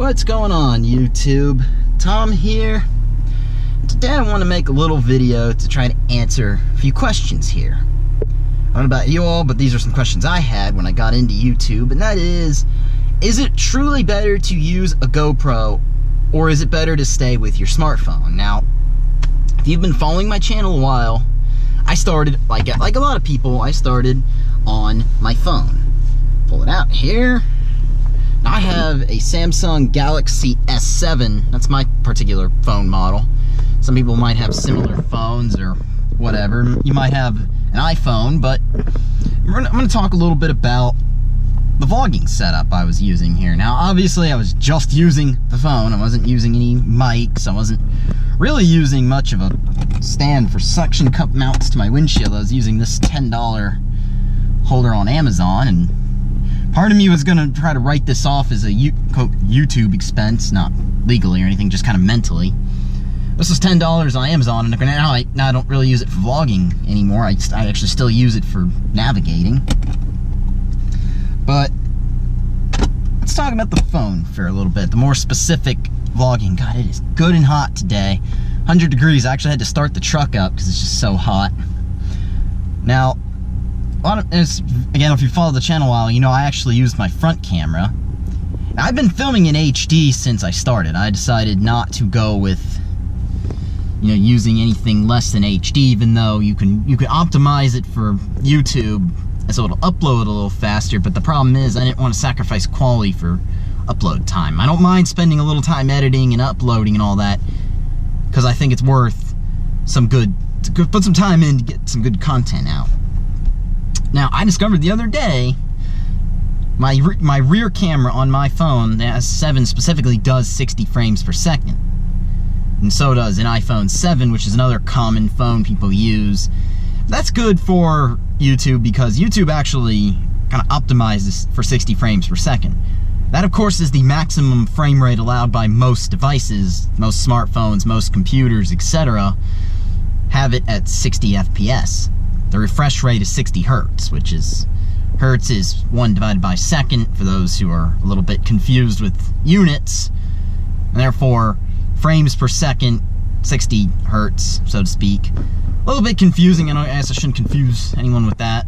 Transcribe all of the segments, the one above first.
What's going on, YouTube? Tom here. Today I want to make a little video to try to answer a few questions here. I don't know about you all, but these are some questions I had when I got into YouTube, and that is it truly better to use a GoPro, or is it better to stay with your smartphone? Now, if you've been following my channel a while, I started, like a lot of people, I started on my phone. Pull it out here. Now I have a Samsung Galaxy S7. That's my particular phone model. Some people might have similar phones or whatever. You might have an iPhone, but I'm going to talk a little bit about the vlogging setup I was using here. Now, obviously, I was just using the phone. I wasn't using any mics. I wasn't really using much of a stand for suction cup mounts to my windshield. I was using this $10 holder on Amazon, and part of me was going to try to write this off as a quote YouTube expense, not legally or anything, just kind of mentally. This was $10 on Amazon, and now I don't really use it for vlogging anymore. I actually still use it for navigating. But let's talk about the phone for a little bit, the more specific vlogging. God, it is good and hot today. 100 degrees. I actually had to start the truck up because it's just so hot. Now, again, if you follow the channel a while, you know I actually used my front camera. Now, I've been filming in HD since I started. I decided not to go with, using anything less than HD, even though you can optimize it for YouTube so it'll upload a little faster. But the problem is I didn't want to sacrifice quality for upload time. I don't mind spending a little time editing and uploading and all that, because I think it's worth to put some time in to get some good content out. Now, I discovered the other day, my rear camera on my phone, the S7 specifically, does 60 frames per second. And so does an iPhone 7, which is another common phone people use. That's good for YouTube because YouTube actually kind of optimizes for 60 frames per second. That, of course, is the maximum frame rate allowed by most devices, most smartphones, most computers, etc. have it at 60 FPS. The refresh rate is 60 hertz, which is, hertz is 1 divided by second for those who are a little bit confused with units. And therefore, frames per second, 60 hertz, so to speak. A little bit confusing, and I guess I shouldn't confuse anyone with that.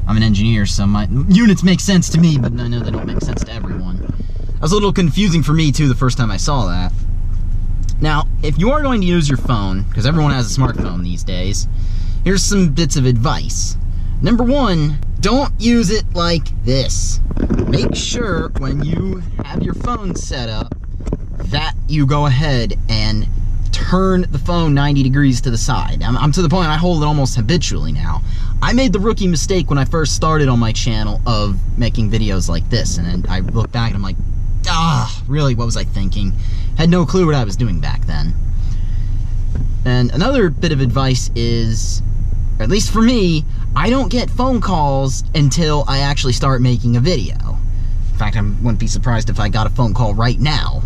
I'm an engineer, so my units make sense to me, but I know they don't make sense to everyone. That was a little confusing for me, too, the first time I saw that. Now, if you are going to use your phone, because everyone has a smartphone these days, here's some bits of advice. Number one, don't use it like this. Make sure when you have your phone set up that you go ahead and turn the phone 90 degrees to the side. I'm to the point I hold it almost habitually now. I made the rookie mistake when I first started on my channel of making videos like this, and then I look back and I'm like, really, what was I thinking? Had no clue what I was doing back then. And another bit of advice is, or at least for me, I don't get phone calls until I actually start making a video. In fact, I wouldn't be surprised if I got a phone call right now.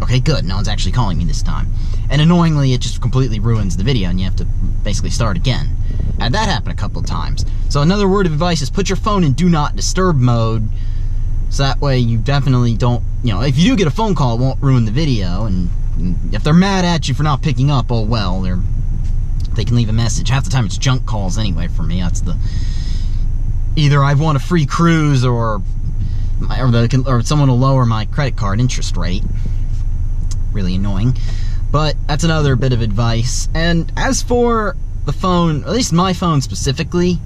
Okay, good, no one's actually calling me this time. And annoyingly, it just completely ruins the video and you have to basically start again. I had that happen a couple of times. So another word of advice is put your phone in do not disturb mode, so that way you definitely don't, if you do get a phone call, it won't ruin the video. And if they're mad at you for not picking up, oh well, they can leave a message. Half the time it's junk calls anyway for me. That's either I've won a free cruise or someone will lower my credit card interest rate. Really annoying. But that's another bit of advice. And as for the phone, at least my phone specifically,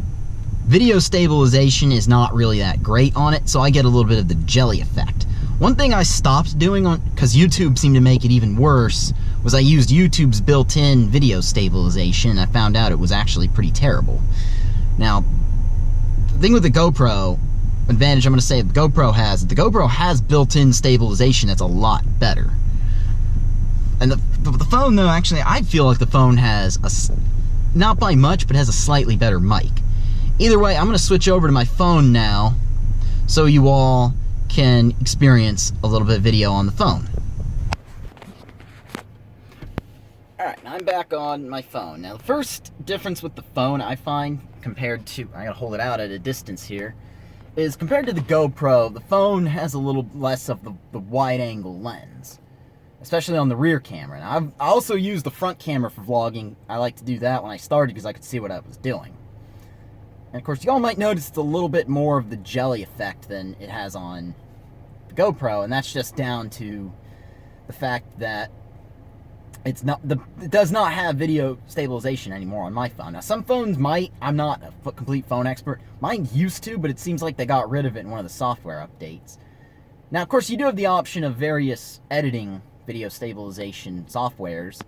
video stabilization is not really that great on it, so I get a little bit of the jelly effect. One thing I stopped doing, because YouTube seemed to make it even worse, was I used YouTube's built-in video stabilization, and I found out it was actually pretty terrible. Now, the thing with the GoPro, advantage I'm going to say the GoPro has built-in stabilization that's a lot better. And the phone, though, actually, I feel like the phone has, not by much, but has a slightly better mic. Either way, I'm going to switch over to my phone now, so you all can experience a little bit of video on the phone. Alright, I'm back on my phone. Now, the first difference with the phone I find compared to, I gotta hold it out at a distance here, is compared to the GoPro, the phone has a little less of the wide-angle lens, especially on the rear camera. And I also use the front camera for vlogging. I like to do that when I started because I could see what I was doing. And of course, y'all might notice it's a little bit more of the jelly effect than it has on the GoPro, and that's just down to the fact that it does not have video stabilization anymore on my phone. Now, some phones might. I'm not a complete phone expert. Mine used to, but it seems like they got rid of it in one of the software updates. Now, of course, you do have the option of various editing video stabilization softwares.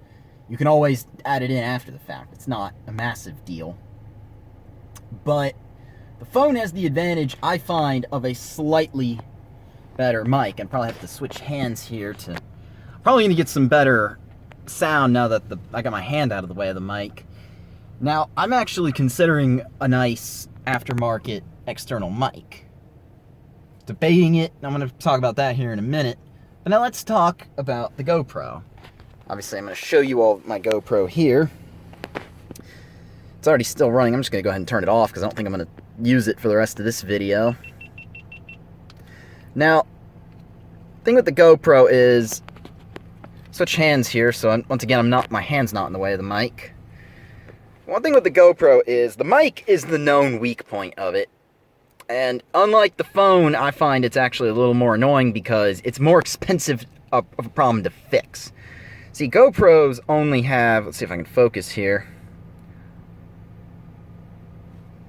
You can always add it in after the fact. It's not a massive deal. But the phone has the advantage, I find, of a slightly better mic. I probably have to switch hands here to... Probably going to get some better sound now that I got my hand out of the way of the mic. Now, I'm actually considering a nice aftermarket external mic. Debating it, I'm going to talk about that here in a minute. But now let's talk about the GoPro. Obviously, I'm going to show you all my GoPro here. It's already still running. I'm just going to go ahead and turn it off because I don't think I'm going to use it for the rest of this video. Now, the thing with the GoPro is... Switch hands here, so once again, my hand's not in the way of the mic. One thing with the GoPro is the mic is the known weak point of it. And unlike the phone, I find it's actually a little more annoying because it's more expensive of a problem to fix. See, GoPros only have... Let's see if I can focus here.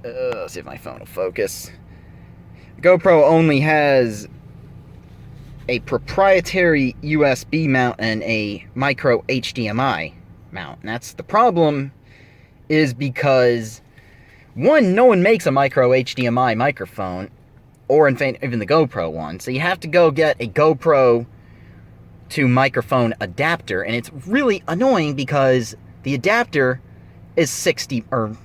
Let's see if my phone will focus. GoPro only has a proprietary USB mount and a micro HDMI mount. And that's the problem, is because, one, no one makes a micro HDMI microphone, or in fact, even the GoPro one. So you have to go get a GoPro to microphone adapter, and it's really annoying because the adapter is $50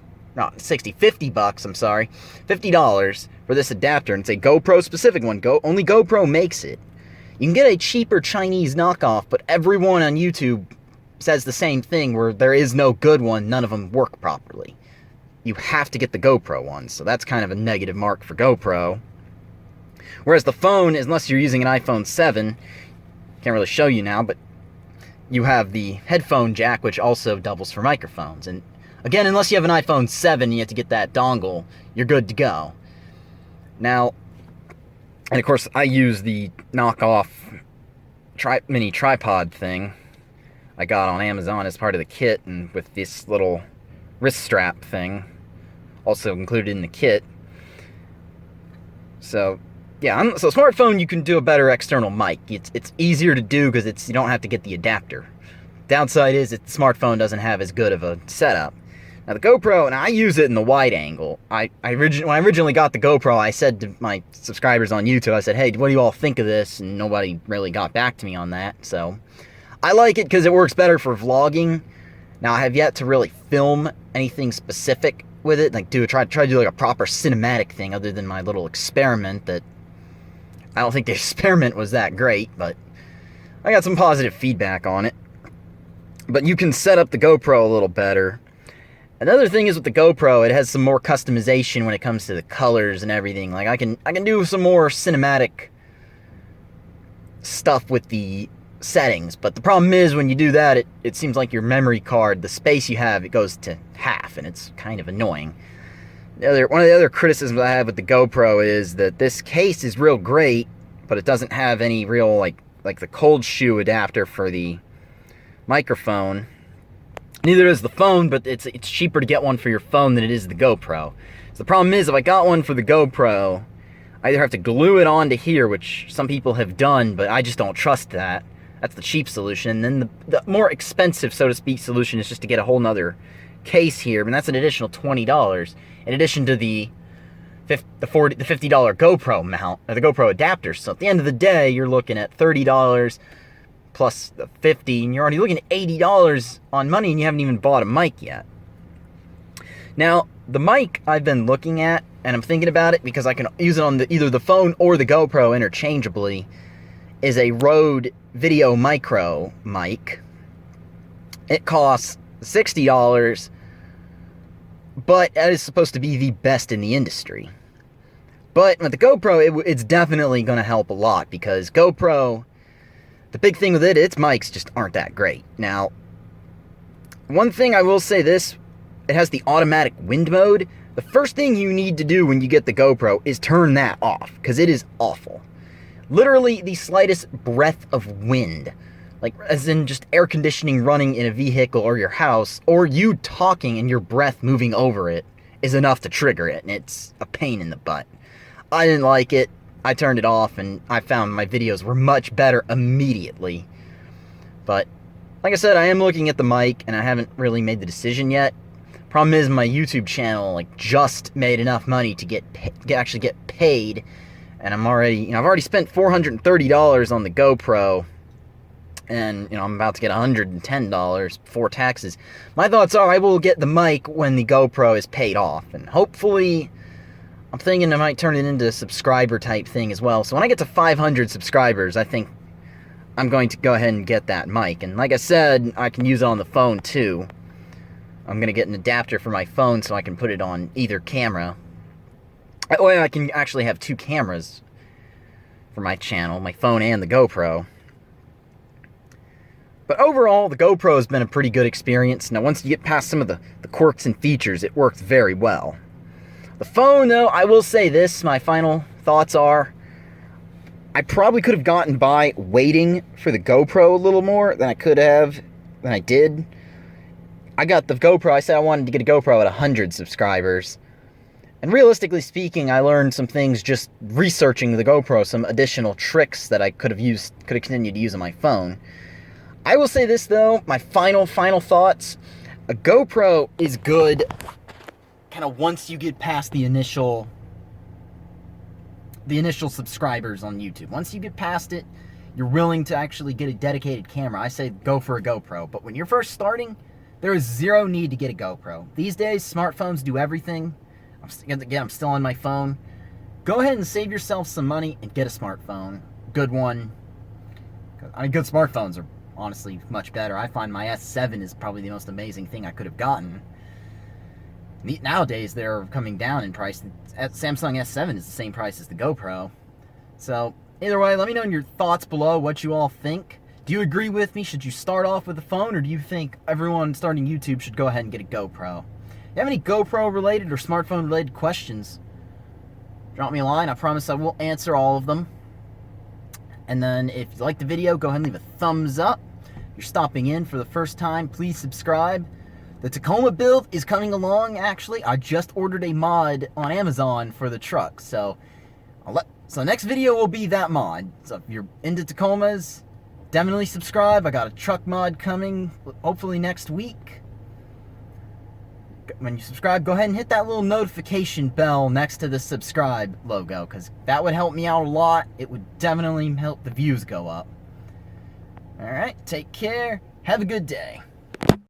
bucks, I'm sorry, $50 for this adapter, and it's a GoPro specific one. Only GoPro makes it. You can get a cheaper Chinese knockoff, but everyone on YouTube says the same thing, where there is no good one, none of them work properly. You have to get the GoPro one, so that's kind of a negative mark for GoPro. Whereas the phone, unless you're using an iPhone 7, can't really show you now, but you have the headphone jack, which also doubles for microphones. And again, unless you have an iPhone 7, you have to get that dongle, you're good to go. Now, and of course, I use the knockoff mini tripod thing I got on Amazon as part of the kit, and with this little wrist strap thing also included in the kit. So, yeah, so smartphone, you can do a better external mic. It's easier to do because you don't have to get the adapter. Downside is that the smartphone doesn't have as good of a setup. Now the GoPro, and I use it in the wide angle. When I originally got the GoPro, I said to my subscribers on YouTube, I said, hey, what do you all think of this? And nobody really got back to me on that. So I like it because it works better for vlogging. Now I have yet to really film anything specific with it, like try to do like a proper cinematic thing other than my little experiment that I don't think the experiment was that great, but I got some positive feedback on it. But you can set up the GoPro a little better. Another thing is with the GoPro, it has some more customization when it comes to the colors and everything. Like I can do some more cinematic stuff with the settings, but the problem is when you do that, it seems like your memory card, the space you have, it goes to half, and it's kind of annoying. One of the other criticisms I have with the GoPro is that this case is real great, but it doesn't have any real like the cold shoe adapter for the microphone. Neither is the phone, but it's cheaper to get one for your phone than it is the GoPro. So the problem is, if I got one for the GoPro, I either have to glue it onto here, which some people have done, but I just don't trust that. That's the cheap solution. And then the more expensive, so to speak, solution is just to get a whole nother case here, and that's an additional $20, in addition to the $50 GoPro mount, or the GoPro adapter. So at the end of the day, you're looking at $30 plus the $50, and you're already looking at $80 on money, and you haven't even bought a mic yet. Now, the mic I've been looking at, and I'm thinking about it because I can use it on either the phone or the GoPro interchangeably, is a Rode Video Micro mic. It costs $60, but that is supposed to be the best in the industry. But with the GoPro, it's definitely going to help a lot, because GoPro, the big thing with it, its mics just aren't that great. Now, one thing I will say this, it has the automatic wind mode. The first thing you need to do when you get the GoPro is turn that off, because it is awful. Literally the slightest breath of wind, like as in just air conditioning running in a vehicle or your house, or you talking and your breath moving over it, is enough to trigger it, and it's a pain in the butt. I didn't like it. I turned it off, and I found my videos were much better immediately. But like I said, I am looking at the mic, and I haven't really made the decision yet. Problem is, my YouTube channel just made enough money to actually get paid, and I'm already, I've already spent $430 on the GoPro, and I'm about to get $110 before taxes. My thoughts are I will get the mic when the GoPro is paid off, and hopefully, I'm thinking I might turn it into a subscriber type thing as well. So when I get to 500 subscribers, I think I'm going to go ahead and get that mic. And like I said, I can use it on the phone too. I'm going to get an adapter for my phone so I can put it on either camera. That way I can actually have two cameras for my channel, my phone and the GoPro. But overall, the GoPro has been a pretty good experience. Now, once you get past some of the quirks and features, it works very well. The phone, though, I will say this, my final thoughts are, I probably could have gotten by waiting for the GoPro a little more than I did. I got the GoPro, I said I wanted to get a GoPro at 100 subscribers. And realistically speaking, I learned some things just researching the GoPro, some additional tricks that I could have continued to use on my phone. I will say this though, my final thoughts, a GoPro is good kind of once you get past the initial subscribers on YouTube. Once you get past it, you're willing to actually get a dedicated camera. I say go for a GoPro, but when you're first starting, there is zero need to get a GoPro. These days, smartphones do everything. Again, I'm still on my phone. Go ahead and save yourself some money and get a smartphone. Good one. I mean, good smartphones are honestly much better. I find my S7 is probably the most amazing thing I could have gotten. Nowadays, they're coming down in price. Samsung S7 is the same price as the GoPro. So, either way, let me know in your thoughts below what you all think. Do you agree with me? Should you start off with a phone, or do you think everyone starting YouTube should go ahead and get a GoPro? If you have any GoPro-related or smartphone-related questions, drop me a line. I promise I will answer all of them. And then, if you like the video, go ahead and leave a thumbs up. If you're stopping in for the first time, please subscribe. The Tacoma build is coming along, actually. I just ordered a mod on Amazon for the truck, so next video will be that mod. So if you're into Tacomas, definitely subscribe. I got a truck mod coming, hopefully next week. When you subscribe, go ahead and hit that little notification bell next to the subscribe logo, because that would help me out a lot. It would definitely help the views go up. Alright, take care. Have a good day.